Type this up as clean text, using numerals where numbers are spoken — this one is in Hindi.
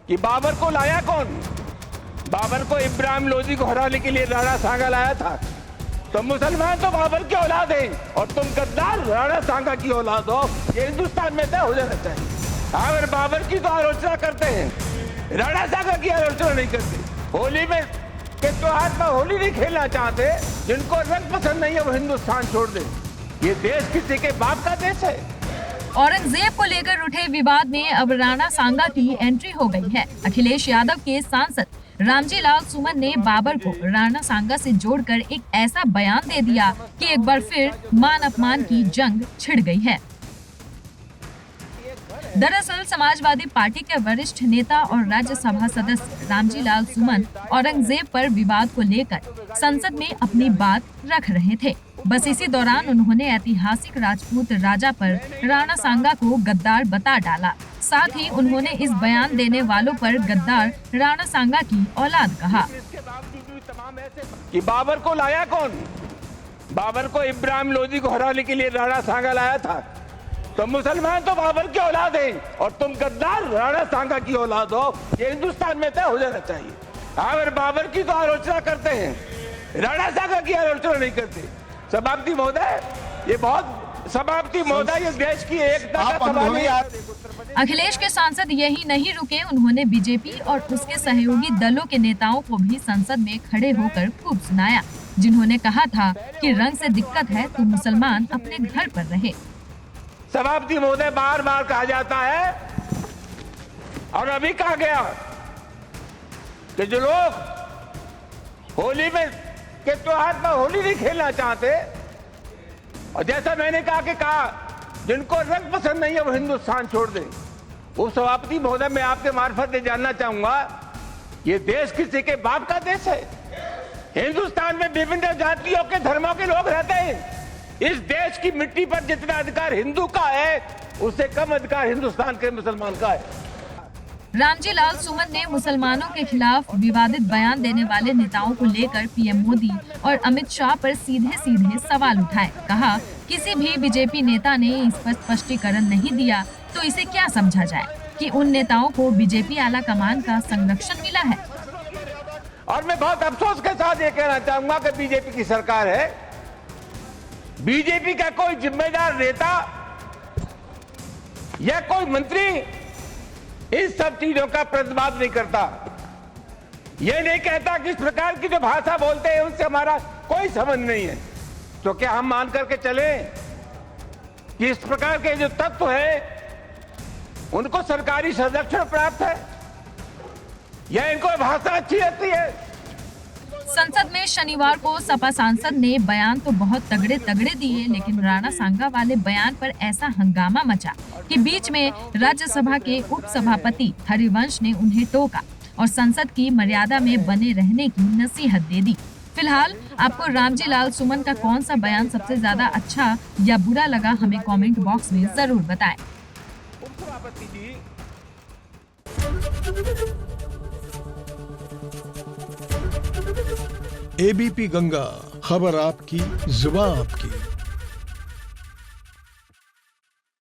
कि बाबर को लाया कौन? बाबर को इब्राहिम लोदी को हराने के लिए राणा सांगा लाया था। तो मुसलमान तो बाबर की औलाद है और तुम गद्दार राणा सांगा की औलाद हो। ये हिंदुस्तान में तय हो जाना चाहिए। अगर बाबर की तो आलोचना करते हैं, राणा सांगा की आलोचना नहीं करते। होली में के त्योहार पर होली नहीं खेलना चाहते, जिनको रंग पसंद नहीं है वो हिंदुस्तान छोड़ दे। ये देश किसी के बाप का देश है। औरंगजेब को लेकर उठे विवाद में अब राणा सांगा की एंट्री हो गई है। अखिलेश यादव के सांसद रामजी लाल सुमन ने बाबर को राणा सांगा से जोड़कर एक ऐसा बयान दे दिया कि एक बार फिर मान अपमान की जंग छिड़ गई है। दरअसल समाजवादी पार्टी के वरिष्ठ नेता और राज्यसभा सदस्य रामजी लाल सुमन औरंगजेब पर विवाद को लेकर संसद में अपनी बात रख रहे थे। बस इसी दौरान उन्होंने ऐतिहासिक राजपूत राजा पर राणा सांगा को गद्दार बता डाला। साथ ही उन्होंने इस बयान देने वालों पर गद्दार राणा सांगा की औलाद कहा। कि बाबर को लाया कौन? बाबर को इब्राहिम लोदी को हराने के लिए राणा सांगा लाया था। तो मुसलमान तो बाबर की औलाद है और तुम गद्दार राणा सांगा की औलाद हो। ये हिंदुस्तान में तय हो जाना चाहिए। अगर बाबर की तो आलोचना करते हैं, राणा सांगा की आलोचना नहीं करते। सभापति महोदय, ये बहुत सभापति महोदय, ये देश की एकता का सवाल है। अखिलेश के सांसद यही नहीं रुके, उन्होंने बीजेपी और उसके सहयोगी दलों के नेताओं को भी संसद में खड़े होकर खूब सुनाया, जिन्होंने कहा था कि रंग से दिक्कत है तो मुसलमान अपने घर पर रहे। सभापति महोदय, बार बार कहा जाता है और अभी कहा गया कि जो लोग होली में के त्योहार पर होली नहीं खेलना चाहते, और जैसा मैंने कहा जिनको रंग पसंद नहीं है वो हिंदुस्तान छोड़ दे। वो सभापति महोदय, मैं आपके मार्फत से जानना चाहूंगा, ये देश किसी के बाप का देश है। हिंदुस्तान में विभिन्न जातियों के धर्मों के लोग रहते हैं। इस देश की मिट्टी पर जितना अधिकार हिंदू का है, उससे कम अधिकार हिंदुस्तान के मुसलमान का है। रामजी लाल सुमन ने मुसलमानों के खिलाफ विवादित बयान देने वाले नेताओं को लेकर पीएम मोदी और अमित शाह पर सीधे सीधे सवाल उठाए। कहा, किसी भी बीजेपी नेता ने इस पर स्पष्टीकरण नहीं दिया तो इसे क्या समझा जाए कि उन नेताओं को बीजेपी आला कमान का संरक्षण मिला है। और मैं बहुत अफसोस के साथ ये कहना चाहूंगा कि बीजेपी की सरकार है, बीजेपी का कोई जिम्मेदार नेता या कोई मंत्री इन सब चीजों का प्रतिवाद नहीं करता। यह नहीं कहता कि इस प्रकार की जो भाषा बोलते हैं उनसे हमारा कोई संबंध नहीं है। तो क्या हम मान करके चले कि इस प्रकार के जो तत्व है उनको सरकारी संरक्षण प्राप्त है या इनको भाषा अच्छी लगती है? संसद में शनिवार को सपा सांसद ने बयान तो बहुत तगड़े दिए, लेकिन राणा सांगा वाले बयान पर ऐसा हंगामा मचा कि बीच में राज्यसभा के उपसभापति हरिवंश ने उन्हें टोका और संसद की मर्यादा में बने रहने की नसीहत दे दी। फिलहाल आपको रामजी लाल सुमन का कौन सा बयान सबसे ज्यादा अच्छा या बुरा लगा, हमें कमेंट बॉक्स में जरूर बताएं। एबीपी गंगा, खबर आपकी, जुबान आपकी।